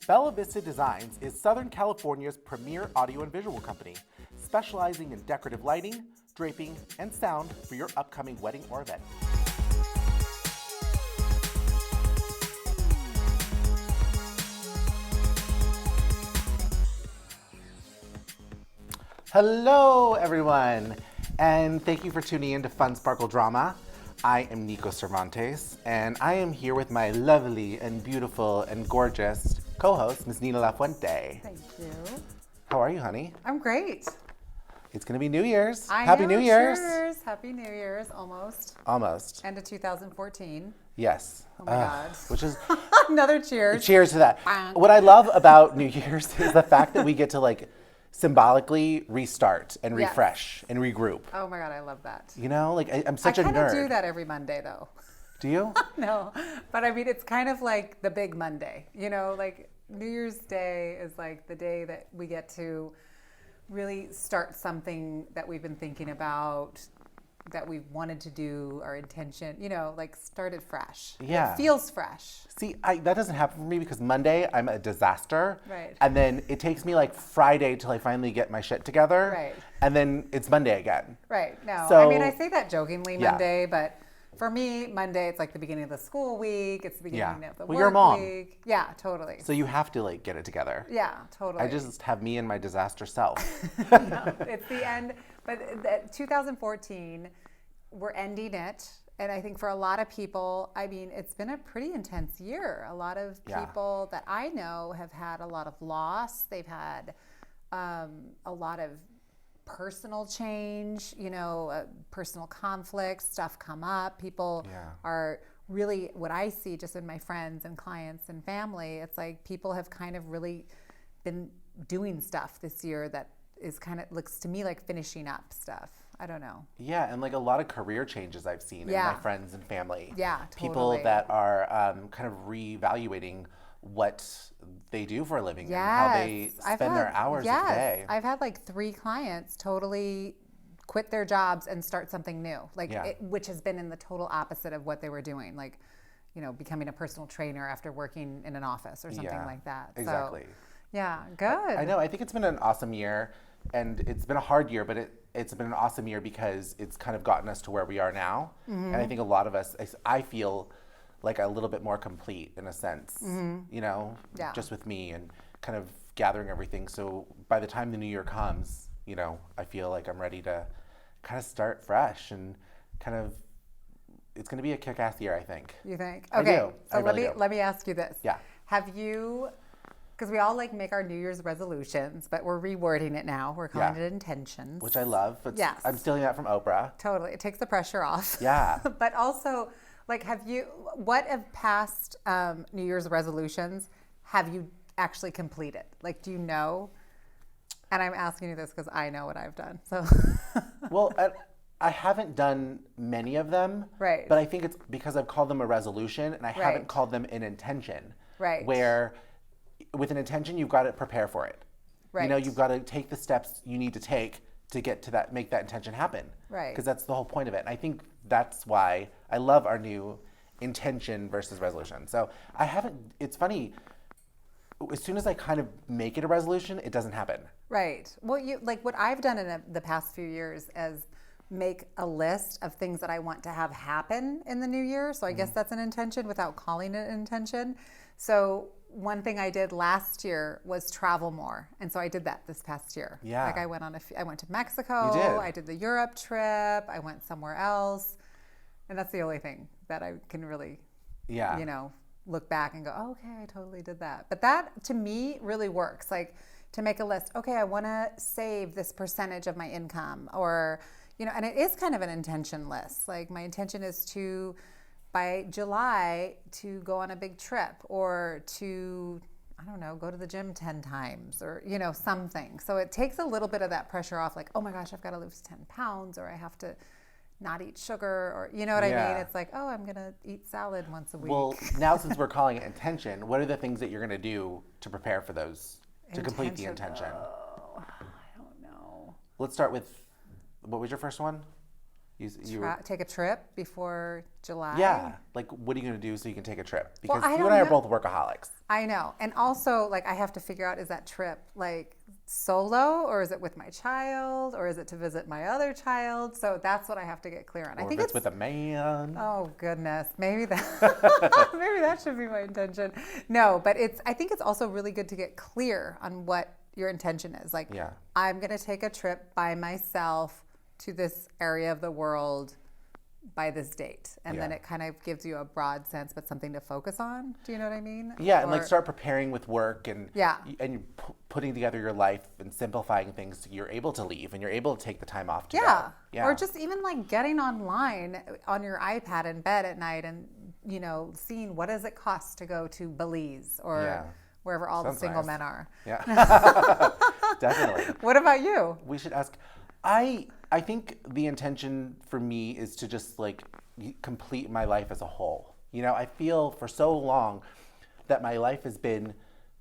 Bella Vista Designs is Southern California's premier audio and visual company, specializing in decorative lighting, draping, and sound for your upcoming wedding or event. Hello, everyone, and thank you for tuning in to Fun Sparkle Drama. I am Nico Cervantes, and I am here with my lovely and beautiful and gorgeous co-host, Ms. Nina Lafuente. Thank you. How are you, honey? I'm great. It's gonna be New Year's. Happy New Year's. Cheers. Happy New Year's, almost. Almost. End of 2014. Yes. Oh my God. Which is Another cheers. cheers to that. Bang. What I love about New Year's is the fact that we get to symbolically restart and refresh and regroup. Oh my God, I love that. You know, I'm such a nerd. I kind of do that every Monday though. Do you? No, but I mean, it's kind of like the big Monday, you know, New Year's Day is the day that we get to really start something that we've been thinking about, that we've wanted to do, our intention, start it fresh. Yeah. It feels fresh. See, that doesn't happen for me because Monday I'm a disaster. Right. And then it takes me Friday till I finally get my shit together. Right. And then it's Monday again. Right. No, So, I mean, I say that jokingly Monday, but for me, Monday, it's the beginning of the school week. It's the beginning of the Well, you're a work mom. week. Yeah, totally. So you have to get it together. Yeah, totally. I just have me and my disaster self. No, it's the end. But 2014, we're ending it. And I think for a lot of people, I mean, it's been a pretty intense year. A lot of people that I know have had a lot of loss. They've had a lot of personal change, personal conflicts, stuff come up. People are really, what I see just in my friends and clients and family, it's people have kind of really been doing stuff this year that is looks to me like finishing up stuff. I don't know. Yeah, and a lot of career changes I've seen in my friends and family. Yeah, totally. People that are kind of reevaluating what they do for a living and how they spend their hours of the day. I've had 3 clients totally quit their jobs and start something new, which has been in the total opposite of what they were doing, becoming a personal trainer after working in an office or something like that. Exactly. So, yeah, good. I know. I think it's been an awesome year, and it's been a hard year, but it's been an awesome year because it's kind of gotten us to where we are now. Mm-hmm. And I think a lot of us, I feel a little bit more complete in a sense, just with me and kind of gathering everything. So by the time the new year comes, I feel like I'm ready to kind of start fresh and it's going to be a kick-ass year, I think. You think? I Okay. do. So really do. let me ask you this. Yeah. Have you, because we all make our New Year's resolutions, but we're rewording it now. We're calling it intentions. Which I love. But yes. I'm stealing that from Oprah. Totally. It takes the pressure off. Yeah. But also, what of past New Year's resolutions have you actually completed? Do you know? And I'm asking you this because I know what I've done. So. Well, I haven't done many of them. Right. But I think it's because I've called them a resolution and I haven't called them an intention. Right. Where with an intention, you've got to prepare for it. Right. You've got to take the steps you need to take to get to that, make that intention happen. Right. Because that's the whole point of it. And I think that's why I love our new intention versus resolution. So it's funny, as soon as I kind of make it a resolution, it doesn't happen. Right. Well, what I've done in the past few years is make a list of things that I want to have happen in the new year. So I guess that's an intention without calling it an intention. So one thing I did last year was travel more. And so I did that this past year. Yeah. I went to Mexico. You did. I did the Europe trip. I went somewhere else. And that's the only thing that I can really, look back and go, oh, okay, I totally did that. But that to me really works. To make a list, okay, I want to save this percentage of my income, or, and it is kind of an intention list. My intention is to, by July, to go on a big trip, or to, I don't know, go to the gym 10 times, or, something. So it takes a little bit of that pressure off, oh my gosh, I've got to lose 10 pounds, or I have to not eat sugar, or you know what I mean? It's oh, I'm going to eat salad once a week. Well, now since we're calling it intention, what are the things that you're going to do to prepare for those, to complete the intention? Oh, I don't know. Let's start with, what was your first one? Take a trip before July. Yeah. Like, what are you going to do so you can take a trip? Because Well, you and I are both workaholics. I know. And also, like, I have to figure out, is that trip, like, solo, or is it with my child, or is it to visit my other child? So that's what I have to get clear on. Or I think if it's with a man. Oh, goodness. Maybe that maybe that should be my intention. No, but I think it's also really good to get clear on what your intention is. Like, I'm going to take a trip by myself to this area of the world by this date. And then it kind of gives you a broad sense, but something to focus on. Do you know what I mean? Yeah, and like start preparing with work and you're putting together your life and simplifying things so you're able to leave and you're able to take the time off to go. Yeah. Or just even like getting online on your iPad in bed at night and, seeing what does it cost to go to Belize or wherever all the single men are. Yeah. Definitely. What about you? We should ask. I think the intention for me is to just like complete my life as a whole. I feel for so long that my life has been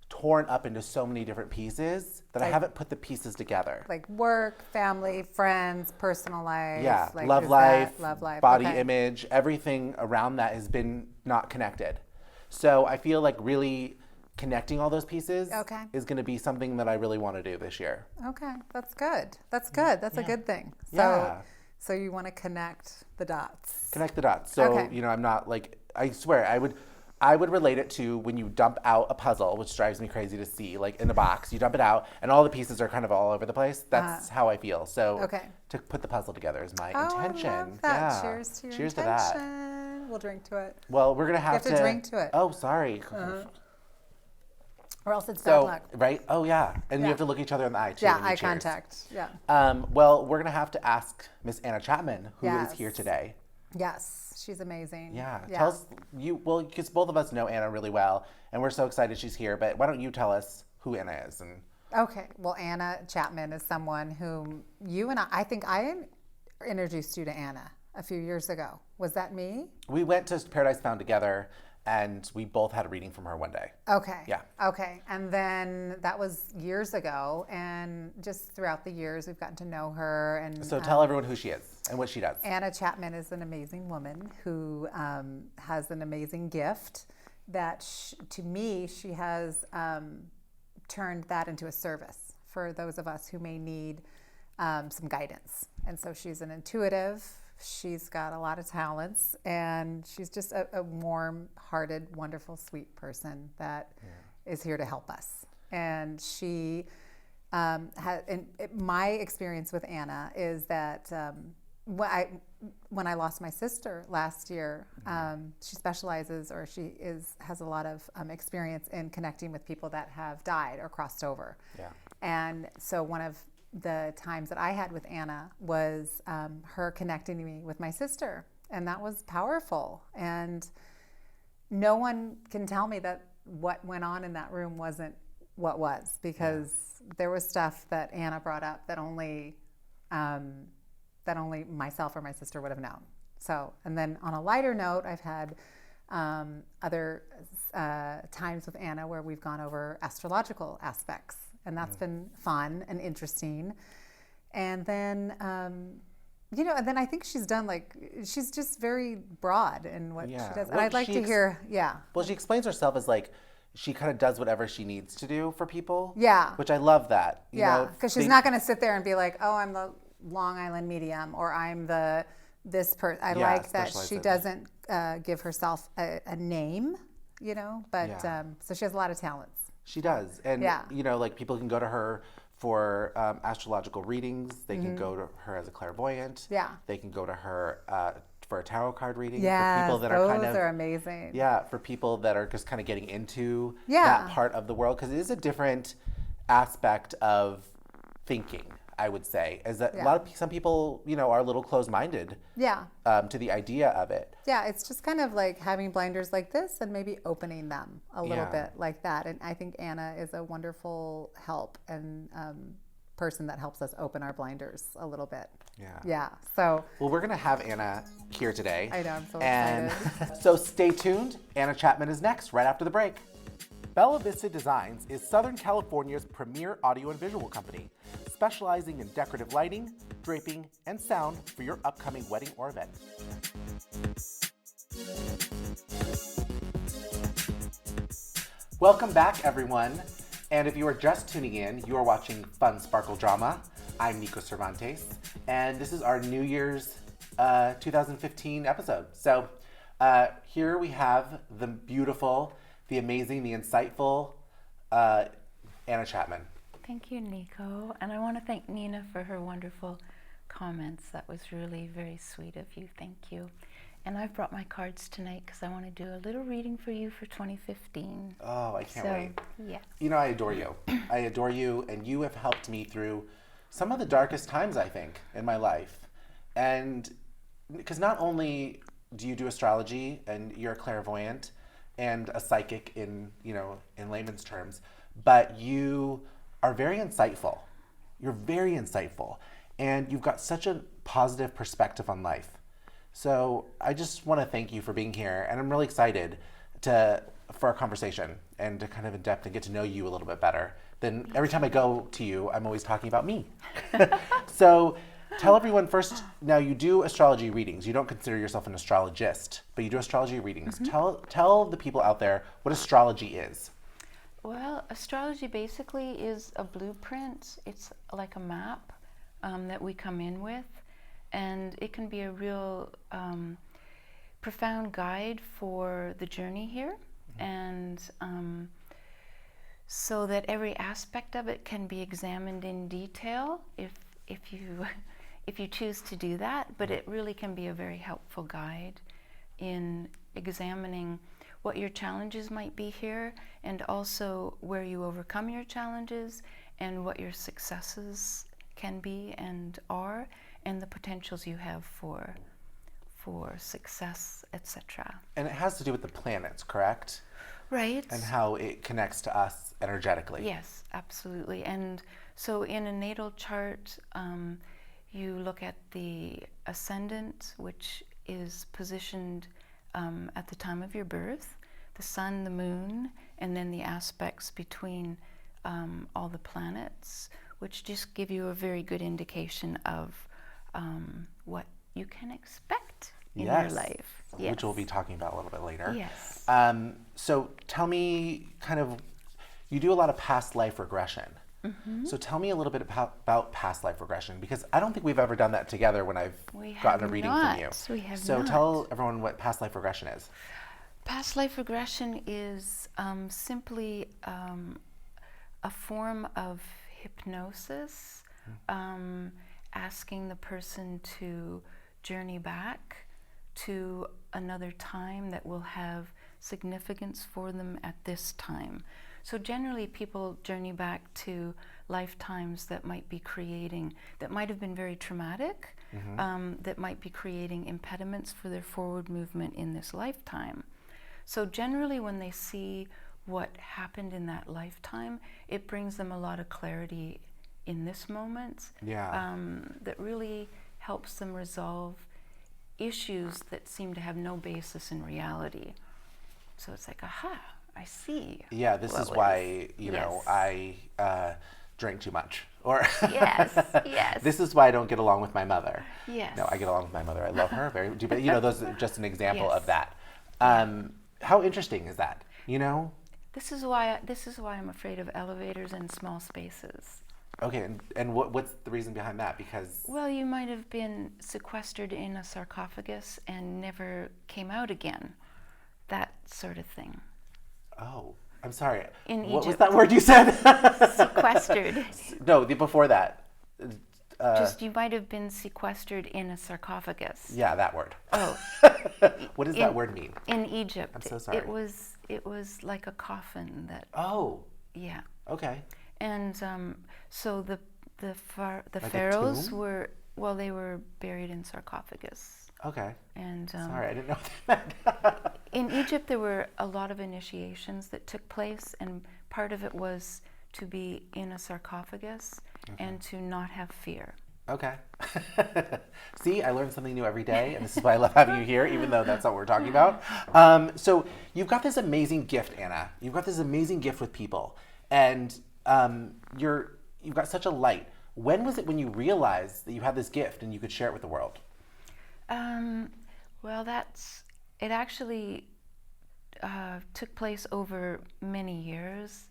torn up into so many different pieces that I haven't put the pieces together. Like work, family, friends, personal life. Yeah, like love life, body okay. image, everything around that has been not connected. So I feel like really connecting all those pieces is going to be something that I really want to do this year. Okay, that's good. That's good. That's a good thing. So you want to connect the dots. Connect the dots. So, I'm not like, I swear, I would relate it to when you dump out a puzzle, which drives me crazy to see, like in a box, you dump it out and all the pieces are kind of all over the place. That's how I feel. So to put the puzzle together is my intention. I love that. Yeah. Cheers to your Cheers intention. to that. We'll drink to it. Well, we're going to have to drink to it. Oh, sorry. Or else it's bad luck. Right? Oh, yeah. And you have to look each other in the eye, too. Yeah, eye contact. Yeah. Well, we're going to have to ask Miss Anna Chapman, who is here today. Yes, she's amazing. Yeah. Tell us, because both of us know Anna really well, and we're so excited she's here, but why don't you tell us who Anna is? Okay. Well, Anna Chapman is someone whom you and I think I introduced you to Anna a few years ago. Was that me? We went to Paradise Found together, and we both had a reading from her one day. Okay. Yeah. Okay. And then that was years ago, and just throughout the years, we've gotten to know her. And so tell everyone who she is and what she does. Anna Chapman is an amazing woman who has an amazing gift that, to me, she has turned that into a service for those of us who may need some guidance. And so she's an intuitive. She's got a lot of talents, and she's just a warm-hearted, wonderful, sweet person that is here to help us. And she my experience with Anna is that when I lost my sister last year, she specializes, or has a lot of experience in connecting with people that have died or crossed over. Yeah. And so one of the times that I had with Anna was her connecting me with my sister, and that was powerful. And no one can tell me that what went on in that room wasn't what was, because there was stuff that Anna brought up that only myself or my sister would have known. So, and then on a lighter note, I've had other times with Anna where we've gone over astrological aspects. And that's been fun and interesting. And then, and then I think she's done she's just very broad in what she does. And I'd like to hear, Well, she explains herself as she kind of does whatever she needs to do for people. Yeah. Which I love that. Because she's not going to sit there and be like, oh, I'm the Long Island medium, or I'm this person. I like that she doesn't give herself a name, but so she has a lot of talents. She does. And, people can go to her for astrological readings. They can go to her as a clairvoyant. Yeah. They can go to her for a tarot card reading. Yes, for people that those are amazing. Yeah, for people that are just kind of getting into that part of the world. Because it is a different aspect of thinking, I would say. Is that some people, are a little closed-minded to the idea of it. Yeah, it's just kind of like having blinders like this and maybe opening them a little bit like that. And I think Anna is a wonderful help and person that helps us open our blinders a little bit. Yeah. Yeah. So. Well, we're going to have Anna here today. I know, I'm so excited. So stay tuned. Anna Chapman is next, right after the break. Bella Vista Designs is Southern California's premier audio and visual company, specializing in decorative lighting, draping, and sound for your upcoming wedding or event. Welcome back, everyone. And if you are just tuning in, you are watching Fun Sparkle Drama. I'm Nico Cervantes, and this is our New Year's 2015 episode. So here we have the beautiful, the amazing, the insightful Anna Chapman. Thank you, Nico. And I want to thank Nina for her wonderful comments. That was really very sweet of you. Thank you. And I've brought my cards tonight because I want to do a little reading for you for 2015. Oh, I can't wait. Yeah. You know, I adore you. I adore you, and you have helped me through some of the darkest times, I think, in my life. And because not only do you do astrology and you're a clairvoyant and a psychic in layman's terms, but you are very insightful. You're very insightful, and you've got such a positive perspective on life. So I just want to thank you for being here, and I'm really excited for our conversation and to kind of in depth and get to know you a little bit better. Then every time I go to you, I'm always talking about me. So tell everyone first, now you do astrology readings. You don't consider yourself an astrologist, but you do astrology readings. Mm-hmm. Tell the people out there what astrology is. Well, astrology basically is a blueprint. It's like a map that we come in with, and it can be a real profound guide for the journey here. Mm-hmm. And so that every aspect of it can be examined in detail if you choose to do that, but it really can be a very helpful guide in examining what your challenges might be here, and also where you overcome your challenges and what your successes can be and are, and the potentials you have for success, etc. And it has to do with the planets, correct? Right. And how it connects to us energetically. Yes, absolutely. And so in a natal chart, you look at the ascendant, which is positioned at the time of your birth, the sun, the moon, and then the aspects between all the planets, which just give you a very good indication of what you can expect in your life. Yes. Which we'll be talking about a little bit later. Yes. So tell me you do a lot of past life regression. Mm-hmm. So tell me a little bit about past life regression, because I don't think we've ever done that together when I've gotten a reading from you. We have so not. Tell everyone what past life regression is. Past life regression is simply a form of hypnosis, asking the person to journey back to another time that will have significance for them at this time. So generally people journey back to lifetimes that might have been very traumatic, mm-hmm. That might be creating impediments for their forward movement in this lifetime. So generally when they see what happened in that lifetime, it brings them a lot of clarity in this moment. Yeah. That really helps them resolve issues that seem to have no basis in reality. So it's like, aha, I see. Yeah, this is why, I drink too much. Or yes. This is why I don't get along with my mother. Yes. No, I get along with my mother. I love her very much. But, those are just an example of that. Yeah. How interesting is that? This is why I'm afraid of elevators and small spaces. Okay, and what's the reason behind that? Because... Well, you might have been sequestered in a sarcophagus and never came out again. That sort of thing. Oh, I'm sorry. In what Egypt. Was that word you said? Sequestered. No, before that. Just you might have been sequestered in a sarcophagus. Yeah, that word. Oh. What does that word mean? In Egypt. I'm so sorry. It was like a coffin that... Oh. Yeah. Okay. And so the like pharaohs were buried in sarcophagus. Okay. And sorry, I didn't know what that meant. In Egypt, there were a lot of initiations that took place, and part of it was to be in a sarcophagus and to not have fear. Okay. See, I learn something new every day, and this is why I love having you here, even though that's not what we're talking about. So you've got this amazing gift, Anna. You've got this amazing gift with people, and you've got such a light. When was it when you realized that you had this gift and you could share it with the world? Well, it actually took place over many years.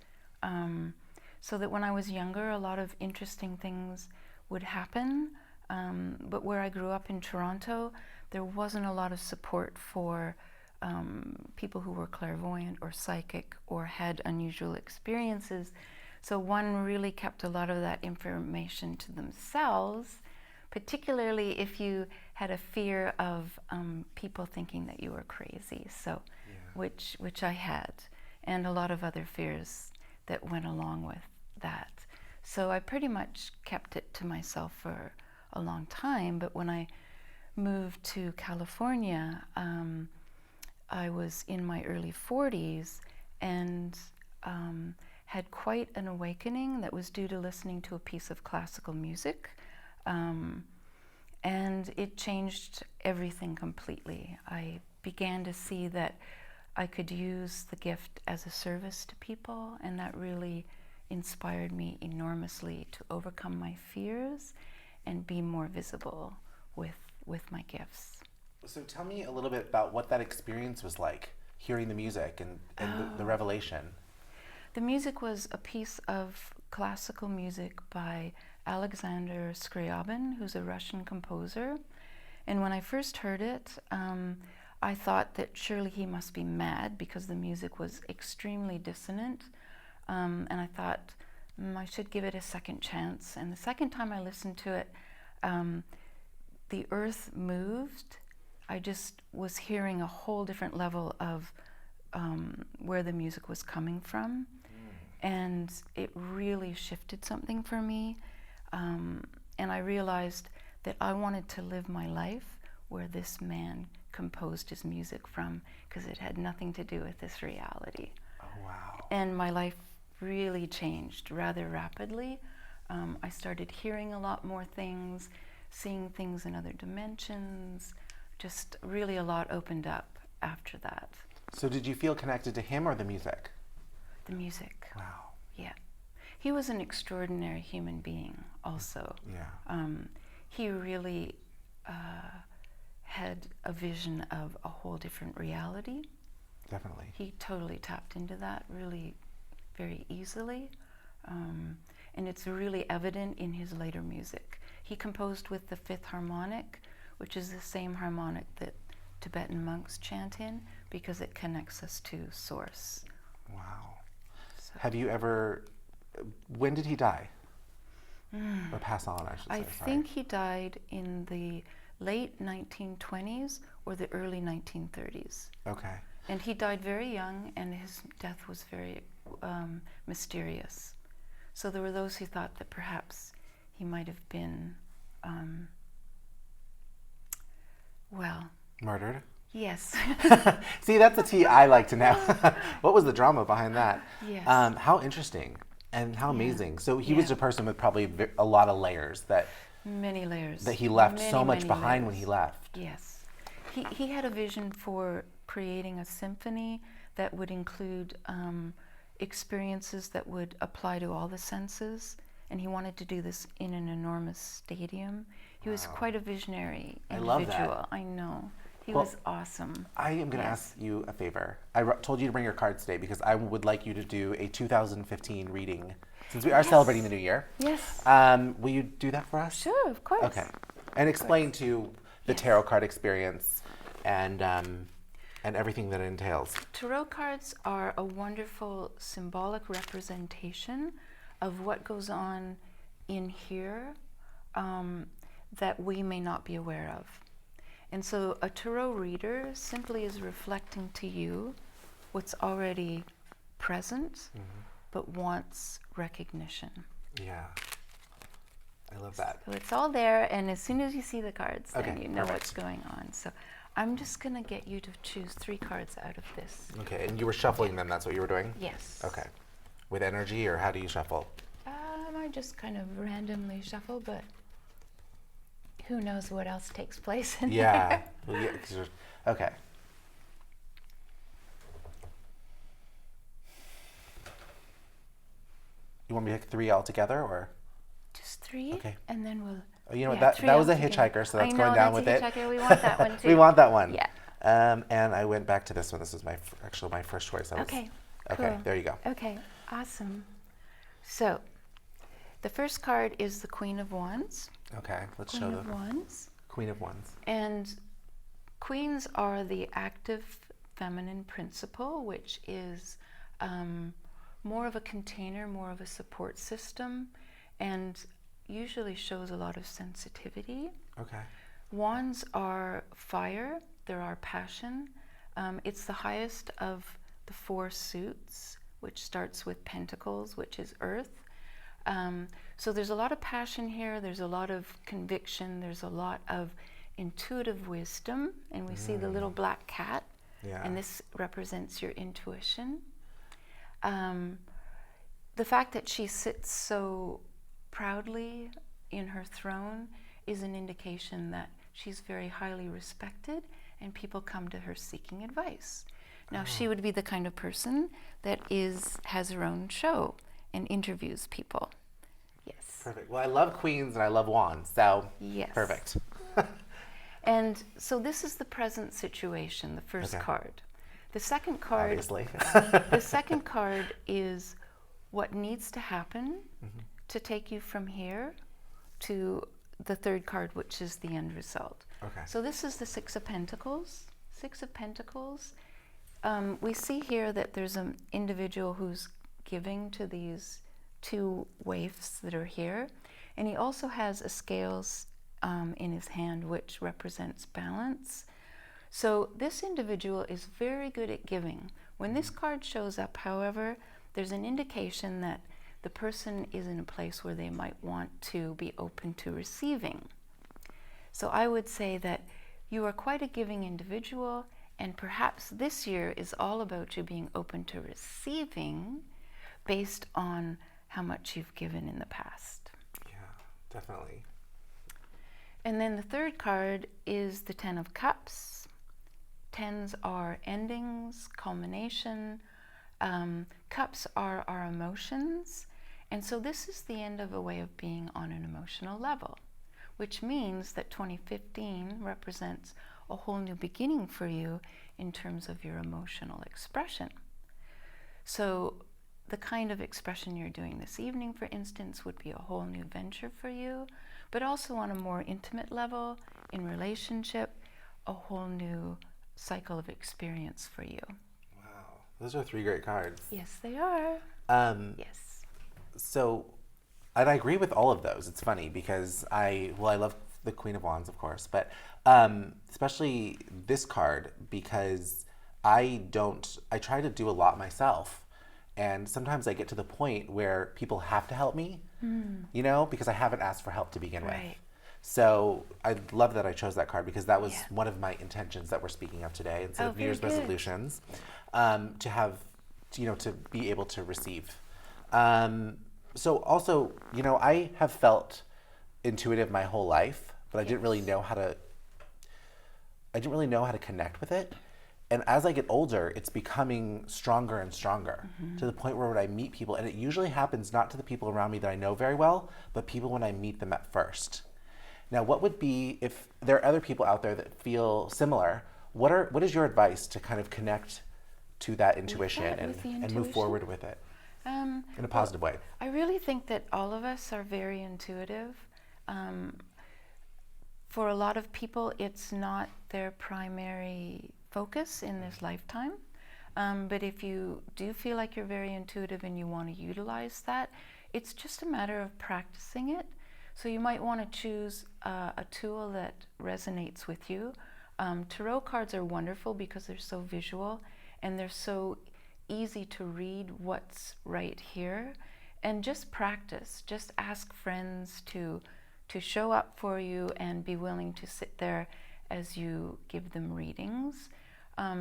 So that when I was younger, a lot of interesting things would happen. But where I grew up in Toronto, there wasn't a lot of support for people who were clairvoyant or psychic or had unusual experiences. So one really kept a lot of that information to themselves, particularly if you had a fear of people thinking that you were crazy. So, yeah. which I had, and a lot of other fears that went along with that. So I pretty much kept it to myself for a long time. But when I moved to California, I was in my early 40s and had quite an awakening that was due to listening to a piece of classical music. And it changed everything completely. I began to see that I could use the gift as a service to people, and that really inspired me enormously to overcome my fears and be more visible with my gifts. So tell me a little bit about what that experience was like, hearing the music and the revelation. The music was a piece of classical music by Alexander Scriabin, who's a Russian composer. And when I first heard it, I thought that surely he must be mad because the music was extremely dissonant. And I thought, I should give it a second chance. And the second time I listened to it, the earth moved. I just was hearing a whole different level of where the music was coming from. And it really shifted something for me. And I realized that I wanted to live my life where this man composed his music from, because it had nothing to do with this reality. Oh, wow. And my life really changed rather rapidly. I started hearing a lot more things, seeing things in other dimensions. Just really a lot opened up after that. So did you feel connected to him or the music? The music. Wow. Yeah. He was an extraordinary human being also. Yeah. He really had a vision of a whole different reality. Definitely. He totally tapped into that really very easily. And it's really evident in his later music. He composed with the fifth harmonic, which is the same harmonic that Tibetan monks chant in, because it connects us to Source. Wow. So. Have you ever, when did he die? Or pass on, I should say. I think he died in the late 1920s or the early 1930s. Okay. And he died very young, and his death was very mysterious. So there were those who thought that perhaps he might have been, murdered? Yes. See, that's the tea I like to know. What was the drama behind that? Yes. How interesting and how amazing. So he was a person with probably a lot of layers that... Many layers. That he left so much behind when he left. Yes. He had a vision for creating a symphony that would include experiences that would apply to all the senses, and he wanted to do this in an enormous stadium. He was quite a visionary individual. I love that. I know. He was awesome. I am going to ask you a favor. I told you to bring your cards today because I would like you to do a 2015 reading, since we are celebrating the new year. Yes. Will you do that for us? Sure, of course. Okay. And explain to the tarot card experience and everything that it entails. Tarot cards are a wonderful symbolic representation of what goes on in here that we may not be aware of. And so a tarot reader simply is reflecting to you what's already present, but wants recognition. Yeah. I love that. So it's all there, and as soon as you see the cards, then you know perfect. what's going on. So I'm just going to get you to choose 3 cards out of this. Okay, and you were shuffling them, that's what you were doing? Yes. Okay. With energy, or how do you shuffle? I just kind of randomly shuffle, but who knows what else takes place in Yeah. there. Well, yeah, 'cause okay. You want me to pick 3 all together, or? Just 3? Okay. And then we'll... Oh, you know what? Yeah, That 3 was a altogether. hitchhiker, so that's I know, going down that's with a it. hitchhiker. We want that one too. We want that one. Yeah. And I went back to this one. This was actually my first choice. Okay. Okay, Cool. there you go. Okay, awesome. So, the first card is the Queen of Wands. Okay, let's Queen show of the Wands. Queen of Wands. And queens are the active feminine principle, which is more of a container, more of a support system, and usually shows a lot of sensitivity. Okay. Wands are fire, they're our passion. It's the highest of the 4 suits, which starts with Pentacles, which is earth. So there's a lot of passion here, there's a lot of conviction, there's a lot of intuitive wisdom, and we see the little black cat, and this represents your intuition. The fact that she sits so proudly in her throne is an indication that she's very highly respected and people come to her seeking advice. Now, she would be the kind of person that has her own show and interviews people. Yes. Perfect. Well, I love queens and I love wands, so Yes. perfect. And so this is the present situation, the first card. The second card, Obviously. the second card is what needs to happen to take you from here to the third card, which is the end result. Okay. So this is the Six of Pentacles. Six of Pentacles. We see here that there's an individual who's giving to these 2 waifs that are here, and he also has a scales in his hand, which represents balance. So this individual is very good at giving. When this card shows up, however, there's an indication that the person is in a place where they might want to be open to receiving. So I would say that you are quite a giving individual, and perhaps this year is all about you being open to receiving based on how much you've given in the past. Yeah, definitely. And then the third card is the Ten of Cups. Tens are endings, culmination. Cups are our emotions. And so this is the end of a way of being on an emotional level, which means that 2015 represents a whole new beginning for you in terms of your emotional expression. So the kind of expression you're doing this evening, for instance, would be a whole new venture for you, but also on a more intimate level, in relationship, a whole new cycle of experience for you. Wow, those are 3 great cards. Yes, they are. Yes. So, and I agree with all of those. It's funny because I love the Queen of Wands, of course, but especially this card because I try to do a lot myself. And sometimes I get to the point where people have to help me, you know, because I haven't asked for help to begin with. So I love that I chose that card because that was one of my intentions that we're speaking of today instead of New Year's resolutions, to have, you know, to be able to receive. So also, you know, I have felt intuitive my whole life, but I didn't really know how to connect with it. And as I get older, it's becoming stronger and stronger to the point where when I meet people, and it usually happens not to the people around me that I know very well, but people when I meet them at first. Now, what would be, if there are other people out there that feel similar, what is your advice to kind of connect to that intuition and move forward with it in a positive way? I really think that all of us are very intuitive. For a lot of people, it's not their primary focus in this lifetime. But if you do feel like you're very intuitive and you want to utilize that, it's just a matter of practicing it. So you might want to choose a tool that resonates with you. Tarot cards are wonderful because they're so visual and they're so easy to read what's right here. And just practice. Just ask friends to show up for you and be willing to sit there as you give them readings.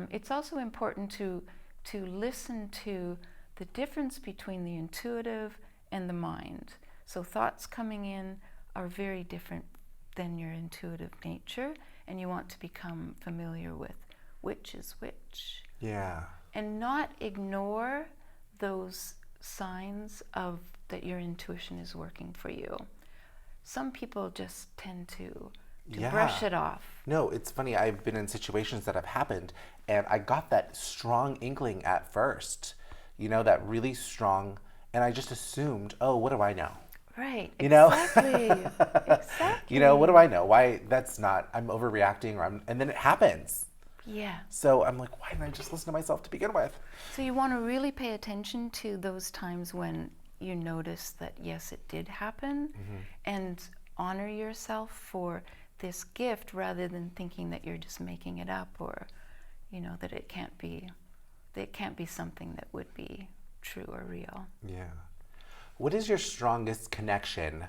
It's also important to listen to the difference between the intuitive and the mind. So thoughts coming in are very different than your intuitive nature, and you want to become familiar with which is which. Yeah. And not ignore those signs of that your intuition is working for you. Some people just tend to brush it off. No, it's funny. I've been in situations that have happened, and I got that strong inkling at first, that really strong, and I just assumed, oh, what do I know? Right. Exactly. Exactly. What do I know? Why? That's not, I'm overreacting, and then it happens. Yeah. So I'm like, why didn't I just listen to myself to begin with? So you want to really pay attention to those times when you notice that, yes, it did happen, and honor yourself for this gift rather than thinking that you're just making it up, or, that it can't be something that would be true or real. Yeah. What is your strongest connection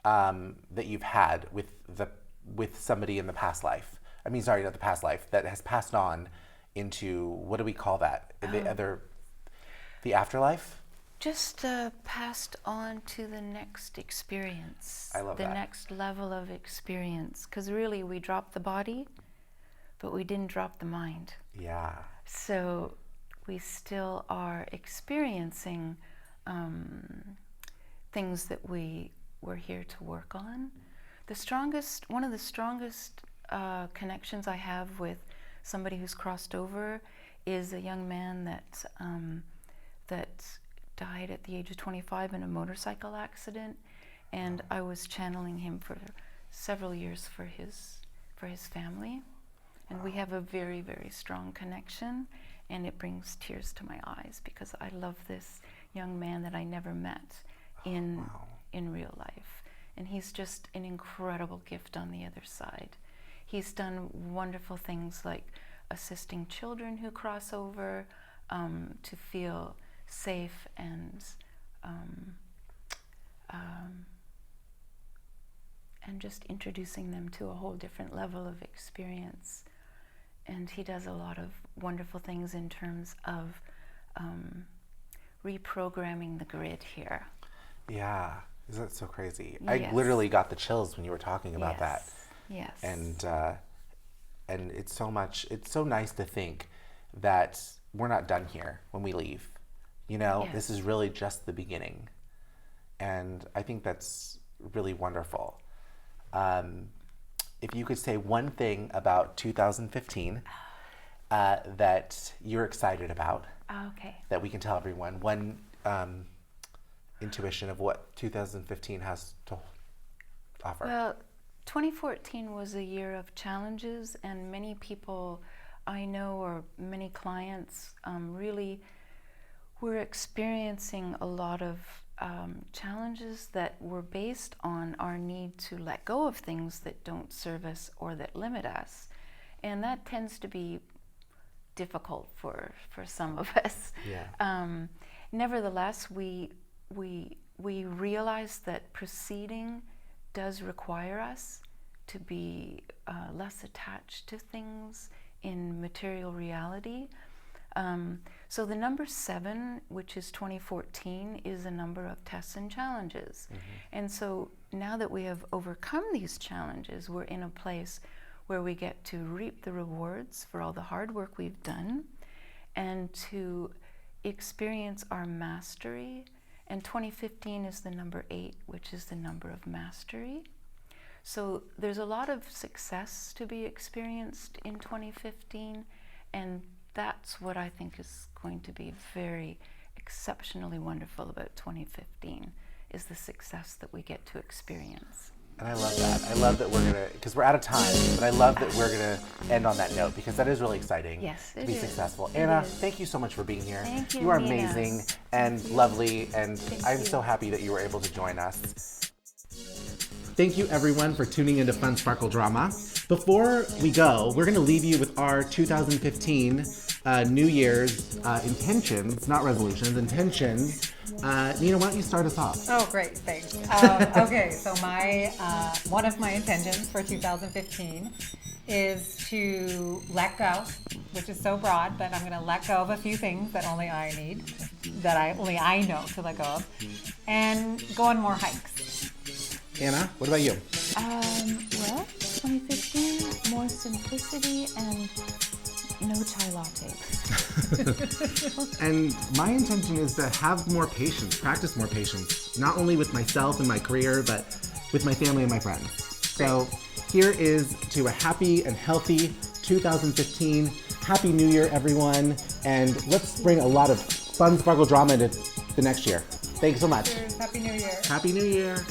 that you've had with somebody in the past life? I mean, sorry, not the past life, that has passed on into, what do we call that? The afterlife? Just passed on to the next experience. I love that. The next level of experience. Because really, we dropped the body, but we didn't drop the mind. Yeah. So we still are experiencing things that we were here to work on. One of the strongest connections I have with somebody who's crossed over is a young man that died at the age of 25 in a motorcycle accident, and I was channeling him for several years for his family, and we have a very, very strong connection, and it brings tears to my eyes because I love this young man that I never met in real life, and he's just an incredible gift on the other side. He's done wonderful things like assisting children who cross over to feel safe and just introducing them to a whole different level of experience. And he does a lot of wonderful things in terms of reprogramming the grid here. Yeah, isn't that so crazy? Yes. I literally got the chills when you were talking about that. Yes. And it's so nice to think that we're not done here when we leave. Yes. This is really just the beginning. And I think that's really wonderful. If you could say one thing about 2015 that you're excited about, Okay. that we can tell everyone, one intuition of what 2015 has to offer. Well, 2014 was a year of challenges, and many people I know, or many clients, really were experiencing a lot of challenges that were based on our need to let go of things that don't serve us or that limit us. And that tends to be difficult for some of us. Yeah. Nevertheless, we realize that proceeding does require us to be less attached to things in material reality. So the number 7, which is 2014, is a number of tests and challenges. Mm-hmm. And so now that we have overcome these challenges, we're in a place where we get to reap the rewards for all the hard work we've done and to experience our mastery. And 2015 is the number 8, which is the number of mastery. So there's a lot of success to be experienced in 2015, and that's what I think is going to be very exceptionally wonderful about 2015, is the success that we get to experience. And I love that. I love that we're going to, because we're out of time, but I love that we're going to end on that note because that is really exciting. Yes, to be successful. Anna, thank you so much for being here. Thank you. You are amazing and lovely, and I'm you. so happy that you were able to join us. Thank you everyone for tuning into Fun Sparkle Drama. Before we go, we're going to leave you with our 2015 New Year's intentions, not resolutions, intentions. Nina, why don't you start us off? Oh, great, thanks. Okay, so my one of my intentions for 2015 is to let go, which is so broad, but I'm going to let go of a few things that only I need, only I know to let go of, and go on more hikes. Anna, what about you? Well, 2015, more simplicity and no chai lattes. And my intention is to have more patience, practice more patience, not only with myself and my career, but with my family and my friends. So here is to a happy and healthy 2015. Happy New Year, everyone. And let's bring a lot of fun, sparkle drama into the next year. Thanks so much. Cheers. Happy New Year. Happy New Year.